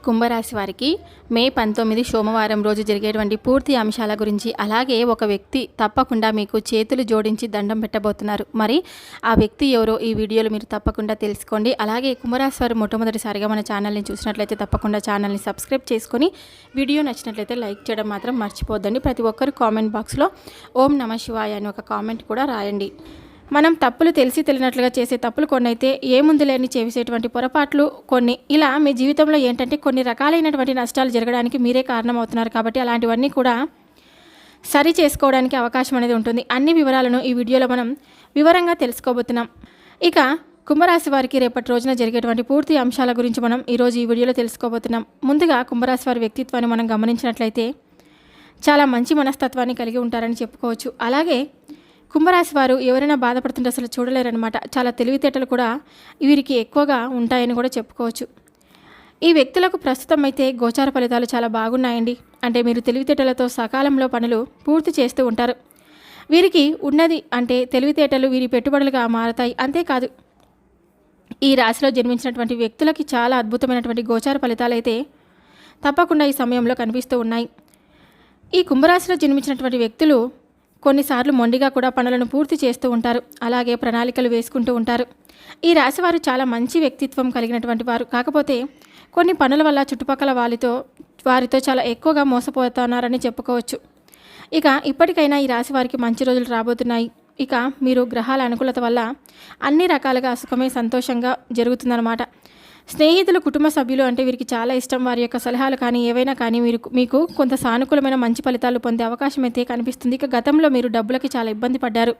కుంభరాశి వారికి మే 19 సోమవారం రోజు జరిగేటువంటి పూర్తి అంశాల గురించి, అలాగే ఒక వ్యక్తి తప్పకుండా మీకు చేతులు జోడించి దండం పెట్టబోతున్నారు. మరి ఆ వ్యక్తి ఎవరో ఈ వీడియోలో మీరు తప్పకుండా తెలుసుకోండి. అలాగే కుంభరాశి వారు మొట్టమొదటిసారిగా మన ఛానల్ని చూసినట్లయితే తప్పకుండా ఛానల్ని సబ్స్క్రైబ్ చేసుకొని వీడియో నచ్చినట్లయితే లైక్ చేయడం మాత్రం మర్చిపోద్దండి. ప్రతి ఒక్కరు కామెంట్ బాక్స్లో ఓం నమ శివాయ అని ఒక కామెంట్ కూడా రాయండి. మనం తప్పులు తెలిసి తెలియనట్లుగా చేసే తప్పులు కొన్ని అయితే ఏముంది అని చేసేటువంటి పొరపాట్లు కొన్ని, ఇలా మీ జీవితంలో ఏంటంటే కొన్ని రకాలైనటువంటి నష్టాలు జరగడానికి మీరే కారణమవుతున్నారు. కాబట్టి అలాంటివన్నీ కూడా సరి చేసుకోవడానికి అవకాశం అనేది ఉంటుంది. అన్ని వివరాలను ఈ వీడియోలో మనం వివరంగా తెలుసుకోబోతున్నాం. ఇక కుంభరాశి వారికి రేపటి రోజున జరిగేటువంటి పూర్తి అంశాల గురించి మనం ఈరోజు ఈ వీడియోలో తెలుసుకోబోతున్నాం. ముందుగా కుంభరాశి వారి వ్యక్తిత్వాన్ని మనం గమనించినట్లయితే చాలా మంచి మనస్తత్వాన్ని కలిగి ఉంటారని చెప్పుకోవచ్చు. అలాగే కుంభరాశి వారు ఎవరైనా బాధపడుతుంటే అసలు చూడలేరనమాట. చాలా తెలివితేటలు కూడా వీరికి ఎక్కువగా ఉంటాయని కూడా చెప్పుకోవచ్చు. ఈ వ్యక్తులకు ప్రస్తుతం అయితే గోచార ఫలితాలు చాలా బాగున్నాయండి. అంటే మీరు తెలివితేటలతో సకాలంలో పనులు పూర్తి చేస్తూ ఉంటారు. వీరికి ఉన్నది అంటే తెలివితేటలు వీరి పెట్టుబడులుగా మారతాయి. అంతేకాదు ఈ రాశిలో జన్మించినటువంటి వ్యక్తులకి చాలా అద్భుతమైనటువంటి గోచార ఫలితాలు అయితే తప్పకుండా ఈ సమయంలో కనిపిస్తూ ఉన్నాయి. ఈ కుంభరాశిలో జన్మించినటువంటి వ్యక్తులు కొన్నిసార్లు మొండిగా కూడా పనులను పూర్తి చేస్తూ ఉంటారు. అలాగే ప్రణాళికలు వేసుకుంటూ ఉంటారు. ఈ రాశివారు చాలా మంచి వ్యక్తిత్వం కలిగినటువంటి వారు. కాకపోతే కొన్ని పనుల వల్ల చుట్టుపక్కల వారితో చాలా ఎక్కువగా మోసపోతున్నారని చెప్పుకోవచ్చు. ఇక ఇప్పటికైనా ఈ రాశి వారికి మంచి రోజులు రాబోతున్నాయి. ఇక మీరు గ్రహాల అనుకూలత వల్ల అన్ని రకాలుగా సుఖమే సంతోషంగా జరుగుతుందన్నమాట. స్నేహితులు, కుటుంబ సభ్యులు అంటే వీరికి చాలా ఇష్టం. వారి యొక్క సలహాలు కానీ ఏవైనా కానీ మీకు కొంత సానుకూలమైన మంచి ఫలితాలు పొందే అవకాశం అయితే కనిపిస్తుంది. ఇక గతంలో మీరు డబ్బులకి చాలా ఇబ్బంది పడ్డారు.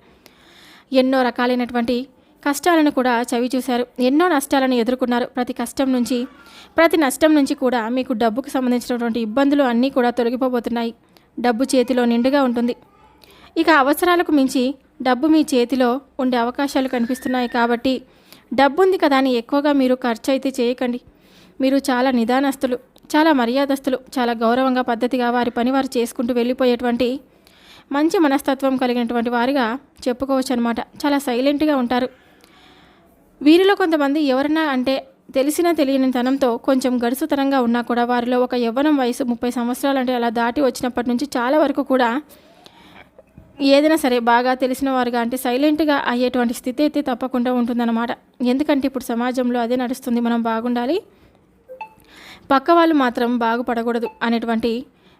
ఎన్నో రకాలైనటువంటి కష్టాలను కూడా చవి చూశారు. ఎన్నో నష్టాలను ఎదుర్కొన్నారు. ప్రతి నష్టం నుంచి కూడా మీకు డబ్బుకు సంబంధించినటువంటి ఇబ్బందులు అన్నీ కూడా తొలగిపోబోతున్నాయి. డబ్బు చేతిలో నిండుగా ఉంటుంది. ఇక అవసరాలకు మించి డబ్బు మీ చేతిలో ఉండే అవకాశాలు కనిపిస్తున్నాయి. కాబట్టి డబ్బు ఉంది కదా అని ఎక్కువగా మీరు ఖర్చు అయితే చేయకండి. మీరు చాలా నిదానస్తులు, చాలా మర్యాదస్తులు, చాలా గౌరవంగా పద్ధతిగా వారి పని వారు చేసుకుంటూ వెళ్ళిపోయేటువంటి మంచి మనస్తత్వం కలిగినటువంటి వారిగా చెప్పుకోవచ్చు అనమాట. చాలా సైలెంట్గా ఉంటారు. వీరిలో కొంతమంది ఎవరైనా అంటే తెలిసిన తెలియని తనంతో కొంచెం గడుసుతనంగా ఉన్నా కూడా వారిలో ఒక యవ్వనం వయసు 30 సంవత్సరాలు అంటే అలా దాటి వచ్చినప్పటి నుంచి చాలా వరకు కూడా ఏదైనా సరే బాగా తెలిసిన వారుగా అంటే సైలెంట్గా అయ్యేటువంటి స్థితి అయితే తప్పకుండా ఉంటుందన్నమాట. ఎందుకంటే ఇప్పుడు సమాజంలో అదే నడుస్తుంది. మనం బాగుండాలి, పక్క వాళ్ళు మాత్రం బాగుపడకూడదు అనేటువంటి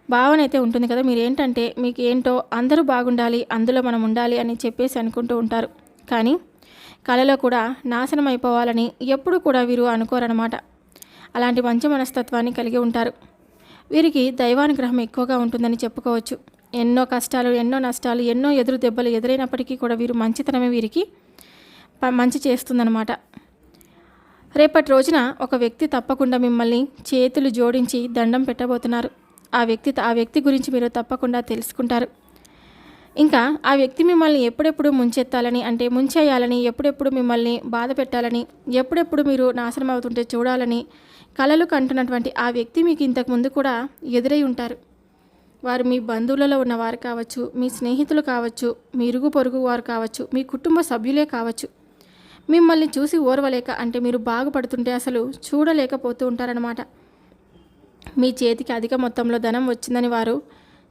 భావన అయితే ఉంటుంది కదా. మీరు ఏంటంటే మీకు ఏంటో అందరూ బాగుండాలి, అందులో మనం ఉండాలి అని చెప్పేసి అనుకుంటూ ఉంటారు. కానీ కళలో కూడా నాశనం అయిపోవాలని ఎప్పుడు కూడా వీరు అనుకోరనమాట. అలాంటి మంచి మనస్తత్వాన్ని కలిగి ఉంటారు. వీరికి దైవానుగ్రహం ఎక్కువగా ఉంటుందని చెప్పుకోవచ్చు. ఎన్నో కష్టాలు, ఎన్నో నష్టాలు, ఎన్నో ఎదురు దెబ్బలు ఎదురైనప్పటికీ కూడా వీరు మంచితనమే వీరికి మంచి చేస్తుందన్నమాట. రేపటి రోజున ఒక వ్యక్తి తప్పకుండా మిమ్మల్ని చేతులు జోడించి దండం పెట్టబోతున్నారు. ఆ వ్యక్తి గురించి మీరు తప్పకుండా తెలుసుకుంటారు. ఇంకా ఆ వ్యక్తి మిమ్మల్ని ఎప్పుడెప్పుడు ముంచెత్తాలని అంటే ముంచేయాలని, ఎప్పుడెప్పుడు మిమ్మల్ని బాధ పెట్టాలని, ఎప్పుడెప్పుడు మీరు నాశనం అవుతుంటే చూడాలని కలలు కంటున్నటువంటి ఆ వ్యక్తి మీకు ఇంతకుముందు కూడా ఎదురై ఉంటారు. వారు మీ బంధువులలో ఉన్నవారు కావచ్చు, మీ స్నేహితులు కావచ్చు, మీ ఇరుగు పొరుగు వారు కావచ్చు, మీ కుటుంబ సభ్యులే కావచ్చు. మిమ్మల్ని చూసి ఓర్వలేక అంటే మీరు బాగుపడుతుంటే అసలు చూడలేకపోతూ ఉంటారనమాట. మీ చేతికి అధిక మొత్తంలో ధనం వచ్చిందని వారు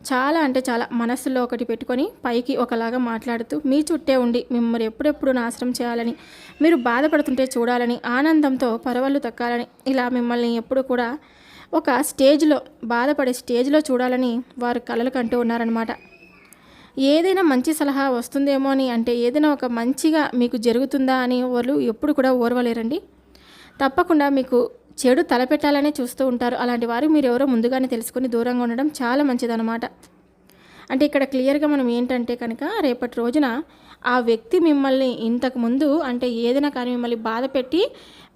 చాలా అంటే చాలా మనస్సులో ఒకటి పెట్టుకొని పైకి ఒకలాగా మాట్లాడుతూ మీ చుట్టే ఉండి మిమ్మల్ని ఎప్పుడెప్పుడు నాశనం చేయాలని, మీరు బాధపడుతుంటే చూడాలని, ఆనందంతో పరవళ్ళు తక్కాలని, ఇలా మిమ్మల్ని ఎప్పుడు కూడా ఒక స్టేజ్లో బాధపడే స్టేజ్లో చూడాలని వారు కలలు కంటూ ఉన్నారనమాట. ఏదైనా మంచి సలహా వస్తుందేమో అని అంటే ఏదైనా ఒక మంచిగా మీకు జరుగుతుందా అని వాళ్ళు ఎప్పుడు కూడా ఓర్వలేరండి. తప్పకుండా మీకు చెడు తలపెట్టాలనే చూస్తూ ఉంటారు. అలాంటి వారు మీరు ఎవరో ముందుగానే తెలుసుకొని దూరంగా ఉండడం చాలా మంచిదన్నమాట. అంటే ఇక్కడ క్లియర్గా మనం ఏంటంటే కనుక రేపటి రోజున ఆ వ్యక్తి మిమ్మల్ని ఇంతకుముందు అంటే ఏదైనా కానీ మిమ్మల్ని బాధ పెట్టి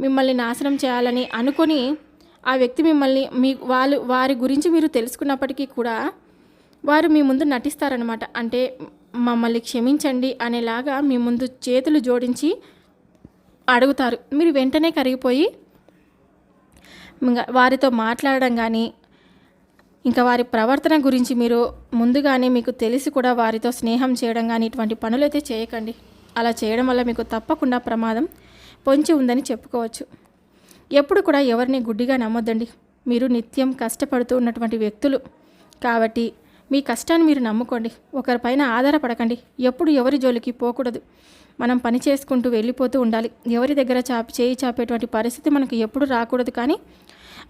మిమ్మల్ని నాశనం చేయాలని అనుకొని ఆ వ్యక్తి మిమ్మల్ని వారి గురించి మీరు తెలుసుకున్నప్పటికీ కూడా వారు మీ ముందు నటిస్తారనమాట. అంటే మమ్మల్ని క్షమించండి అనేలాగా మీ ముందు చేతులు జోడించి అడుగుతారు. మీరు వెంటనే కరిగిపోయి వారితో మాట్లాడడం కానీ, ఇంకా వారి ప్రవర్తన గురించి మీరు ముందుగానే మీకు తెలిసి కూడా వారితో స్నేహం చేయడం కానీ ఇటువంటి పనులైతే చేయకండి. అలా చేయడం వల్ల మీకు తప్పకుండా ప్రమాదం పొంచి ఉందని చెప్పుకోవచ్చు. ఎప్పుడు కూడా ఎవరిని గుడ్డిగా నమ్మొద్దండి. మీరు నిత్యం కష్టపడుతూ ఉన్నటువంటి వ్యక్తులు కాబట్టి మీ కష్టాన్ని మీరు నమ్ముకోండి. ఒకరిపైన ఆధారపడకండి. ఎప్పుడు ఎవరి జోలికి పోకూడదు. మనం పని చేసుకుంటూ వెళ్ళిపోతూ ఉండాలి. ఎవరి దగ్గర చేయి చాపేటువంటి పరిస్థితి మనకు ఎప్పుడు రాకూడదు. కానీ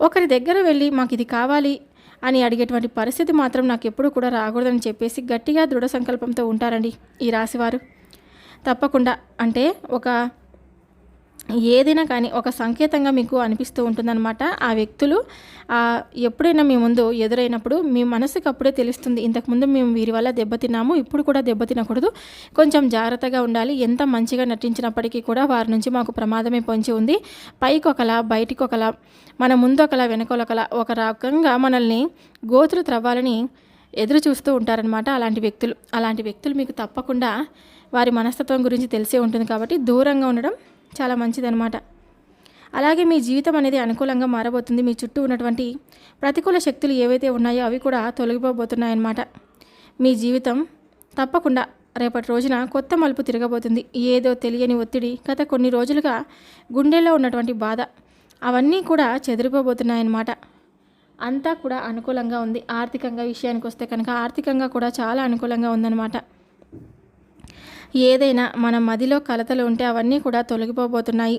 ఒకరి దగ్గర వెళ్ళి మాకు ఇది కావాలి అని అడిగేటువంటి పరిస్థితి మాత్రం నాకు ఎప్పుడు కూడా రాకూడదని చెప్పేసి గట్టిగా దృఢ సంకల్పంతో ఉంటారండి ఈ రాశివారు. తప్పకుండా అంటే ఏదైనా కానీ ఒక సంకేతంగా మీకు అనిపిస్తూ ఉంటుందన్నమాట. ఆ వ్యక్తులు ఎప్పుడైనా మీ ముందు ఎదురైనప్పుడు మీ మనసుకు అప్పుడే తెలుస్తుంది, ఇంతకుముందు మేము వీరి వల్ల దెబ్బతిన్నాము, ఇప్పుడు కూడా దెబ్బతినకూడదు, కొంచెం జాగ్రత్తగా ఉండాలి. ఎంత మంచిగా నటించినప్పటికీ కూడా వారి నుంచి మాకు ప్రమాదమే పొంచి ఉంది. పైకి ఒకలా, బయటికి ఒకలా, మన ముందు ఒకలా, వెనకొలకలా, ఒక రకంగా మనల్ని గోతులు త్రవ్వాలని ఎదురు చూస్తూ ఉంటారనమాట అలాంటి వ్యక్తులు మీకు తప్పకుండా వారి మనస్తత్వం గురించి తెలిసే ఉంటుంది. కాబట్టి దూరంగా ఉండడం చాలా మంచిదన్నమాట. అలాగే మీ జీవితం అనేది అనుకూలంగా మారబోతుంది. మీ చుట్టూ ఉన్నటువంటి ప్రతికూల శక్తులు ఏవైతే ఉన్నాయో అవి కూడా తొలగిపోబోతున్నాయన్నమాట. మీ జీవితం తప్పకుండా రేపటి రోజున కొత్త మలుపు తిరగబోతుంది. ఏదో తెలియని ఒత్తిడి, గత కొన్ని రోజులుగా గుండెల్లో ఉన్నటువంటి బాధ అవన్నీ కూడా చెదిరిపోబోతున్నాయన్నమాట. అంతా కూడా అనుకూలంగా ఉంది. ఆర్థికంగా విషయానికి వస్తే కనుక ఆర్థికంగా కూడా చాలా అనుకూలంగా ఉందన్నమాట. ఏదైనా మన మదిలో కలతలు ఉంటే అవన్నీ కూడా తొలగిపోబోతున్నాయి.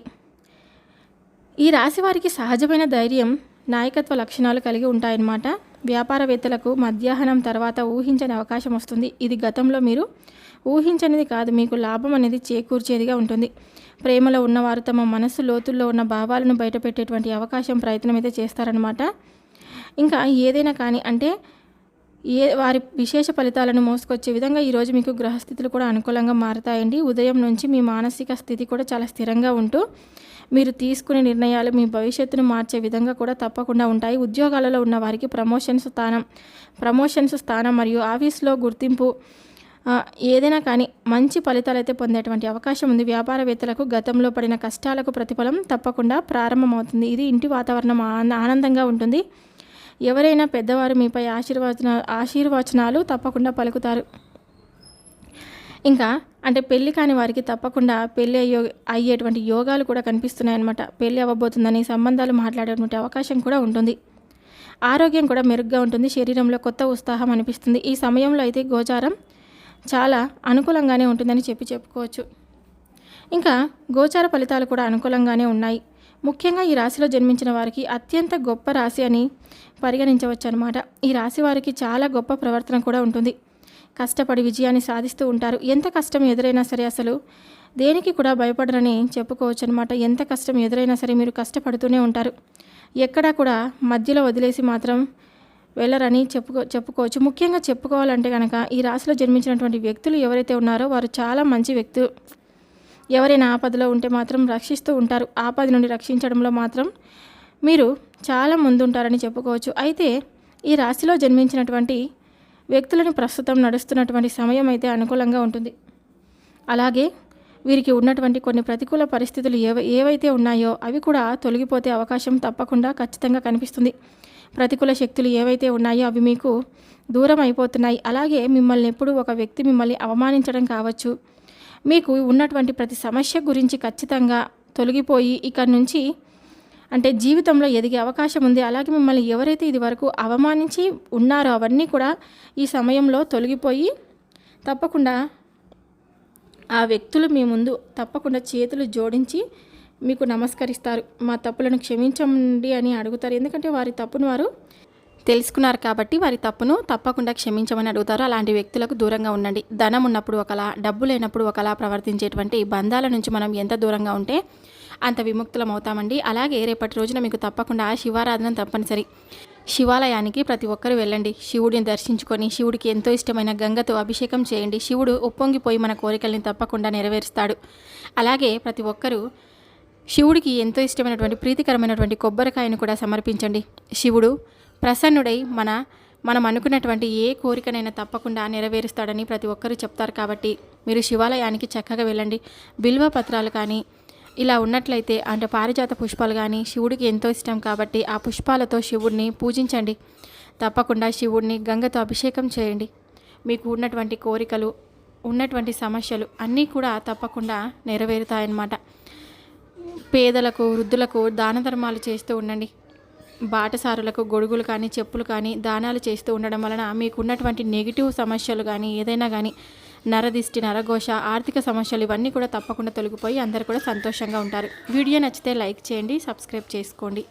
ఈ రాశి వారికి సహజమైన ధైర్యం, నాయకత్వ లక్షణాలు కలిగి ఉంటాయన్నమాట. వ్యాపారవేత్తలకు మధ్యాహ్నం తర్వాత ఊహించని అవకాశం వస్తుంది. ఇది గతంలో మీరు ఊహించనిది కాదు, మీకు లాభం అనేది చేకూర్చేదిగా ఉంటుంది. ప్రేమలో ఉన్నవారు తమ మనసు లోతుల్లో ఉన్న భావాలను బయటపెట్టేటువంటి ప్రయత్నం అయితే చేస్తారనమాట. ఇంకా ఏదైనా కానీ అంటే వారి విశేష ఫలితాలను మోసుకొచ్చే విధంగా ఈరోజు మీకు గ్రహస్థితులు కూడా అనుకూలంగా మారుతాయండి. ఉదయం నుంచి మీ మానసిక స్థితి కూడా చాలా స్థిరంగా ఉంటూ మీరు తీసుకునే నిర్ణయాలు మీ భవిష్యత్తును మార్చే విధంగా కూడా తప్పకుండా ఉంటాయి. ఉద్యోగాలలో ఉన్న వారికి ప్రమోషన్స్ స్థానం మరియు ఆఫీస్లో గుర్తింపు ఏదైనా కానీ మంచి ఫలితాలు అయితే పొందేటువంటి అవకాశం ఉంది. వ్యాపారవేత్తలకు గతంలో పడిన కష్టాలకు ప్రతిఫలం తప్పకుండా ప్రారంభమవుతుంది. ఇది ఇంటి వాతావరణం ఆనందంగా ఉంటుంది. ఎవరైనా పెద్దవారు మీపై ఆశీర్వచనాలు తప్పకుండా పలుకుతారు. ఇంకా అంటే పెళ్ళి కాని వారికి తప్పకుండా పెళ్ళి అయ్యేటువంటి యోగాలు కూడా కనిపిస్తున్నాయి అన్నమాట. పెళ్ళి అవ్వబోతుందని సంబంధాలు మాట్లాడేటువంటి అవకాశం కూడా ఉంటుంది. ఆరోగ్యం కూడా మెరుగ్గా ఉంటుంది. శరీరంలో కొత్త ఉత్సాహం అనిపిస్తుంది. ఈ సమయంలో అయితే గోచారం చాలా అనుకూలంగానే ఉంటుందని చెప్పుకోవచ్చు. ఇంకా గోచార ఫలితాలు కూడా అనుకూలంగానే ఉన్నాయి. ముఖ్యంగా ఈ రాశిలో జన్మించిన వారికి అత్యంత గొప్ప రాశి అని పరిగణించవచ్చు అనమాట. ఈ రాశి వారికి చాలా గొప్ప ప్రవర్తన కూడా ఉంటుంది. కష్టపడి విజయాన్ని సాధిస్తూ ఉంటారు. ఎంత కష్టం ఎదురైనా సరే అసలు దేనికి కూడా భయపడరని చెప్పుకోవచ్చు అనమాట. ఎంత కష్టం ఎదురైనా సరే మీరు కష్టపడుతూనే ఉంటారు. ఎక్కడా కూడా మధ్యలో వదిలేసి మాత్రం వెళ్ళరని చెప్పుకోవచ్చు. ముఖ్యంగా చెప్పుకోవాలంటే కనుక ఈ రాశిలో జన్మించినటువంటి వ్యక్తులు ఎవరైతే ఉన్నారో వారు చాలా మంచి వ్యక్తులు. ఎవరైనా ఆపదలో ఉంటే మాత్రం రక్షిస్తూ ఉంటారు. ఆపద నుండి రక్షించడంలో మాత్రం మీరు చాలా ముందుంటారని చెప్పుకోవచ్చు. అయితే ఈ రాశిలో జన్మించినటువంటి వ్యక్తులను ప్రస్తుతం నడుస్తున్నటువంటి సమయం అయితే అనుకూలంగా ఉంటుంది. అలాగే వీరికి ఉన్నటువంటి కొన్ని ప్రతికూల పరిస్థితులు ఏవైతే ఉన్నాయో అవి కూడా తొలగిపోతే అవకాశం తప్పకుండా ఖచ్చితంగా కనిపిస్తుంది. ప్రతికూల శక్తులు ఏవైతే ఉన్నాయో అవి మీకు దూరం అయిపోతున్నాయి. అలాగే మిమ్మల్ని ఎప్పుడు ఒక వ్యక్తి మిమ్మల్ని అవమానించడం కావచ్చు, మీకు ఉన్నటువంటి ప్రతి సమస్య గురించి ఖచ్చితంగా తొలగిపోయి ఇక్కడి నుంచి అంటే జీవితంలో ఎదిగే అవకాశం ఉంది. అలాగే మిమ్మల్ని ఎవరైతే ఇది వరకు అవమానించి ఉన్నారో అవన్నీ కూడా ఈ సమయంలో తొలగిపోయి తప్పకుండా ఆ వ్యక్తులు మీ ముందు తప్పకుండా చేతులు జోడించి మీకు నమస్కరిస్తారు. మా తప్పులను క్షమించండి అని అడుగుతారు. ఎందుకంటే వారి తప్పును వారు తెలుసుకున్నారు కాబట్టి వారి తప్పును తప్పకుండా క్షమించమని అడుగుతారు. అలాంటి వ్యక్తులకు దూరంగా ఉండండి. ధనం ఉన్నప్పుడు ఒకలా, డబ్బు లేనప్పుడు ఒకలా ప్రవర్తించేటువంటి బంధాల నుంచి మనం ఎంత దూరంగా ఉంటే అంత విముక్తులం అవుతామండి. అలాగే రేపటి రోజున మీకు తప్పకుండా శివారాధన తప్పనిసరి. శివాలయానికి ప్రతి ఒక్కరూ వెళ్ళండి. శివుడిని దర్శించుకొని శివుడికి ఎంతో ఇష్టమైన గంగతో అభిషేకం చేయండి. శివుడు ఉప్పొంగిపోయి మన కోరికల్ని తప్పకుండా నెరవేరుస్తాడు. అలాగే ప్రతి ఒక్కరూ శివుడికి ఎంతో ఇష్టమైనటువంటి ప్రీతికరమైనటువంటి కొబ్బరికాయను కూడా సమర్పించండి. శివుడు ప్రసన్నుడై మనం అనుకున్నటువంటి ఏ కోరికనైనా తప్పకుండా నెరవేరుస్తాడని ప్రతి ఒక్కరూ చెప్తారు. కాబట్టి మీరు శివాలయానికి చక్కగా వెళ్ళండి. బిల్వ పత్రాలు కానీ ఇలా ఉన్నట్లయితే అంటే పారిజాత పుష్పాలు కానీ శివుడికి ఎంతో ఇష్టం కాబట్టి ఆ పుష్పాలతో శివుడిని పూజించండి. తప్పకుండా శివుడిని గంగతో అభిషేకం చేయండి. మీకు ఉన్నటువంటి కోరికలు, ఉన్నటువంటి సమస్యలు అన్నీ కూడా తప్పకుండా నెరవేరుతాయన్నమాట. పేదలకు, వృద్ధులకు దాన ధర్మాలు చేస్తూ ఉండండి. బాటసారులకు గొడుగులు కానీ చెప్పులు కానీ దానాలు చేస్తూ ఉండడం వలన మీకున్నటువంటి నెగిటివ్ సమస్యలు కానీ ఏదైనా కానీ నరదిష్టి నరఘోష ఆర్థిక సమస్యలు ఇవన్నీ కూడా తప్పకుండా తొలగిపోయి అందరూ కూడా సంతోషంగా ఉంటారు. వీడియో నచ్చితే లైక్ చేయండి, సబ్స్క్రైబ్ చేసుకోండి.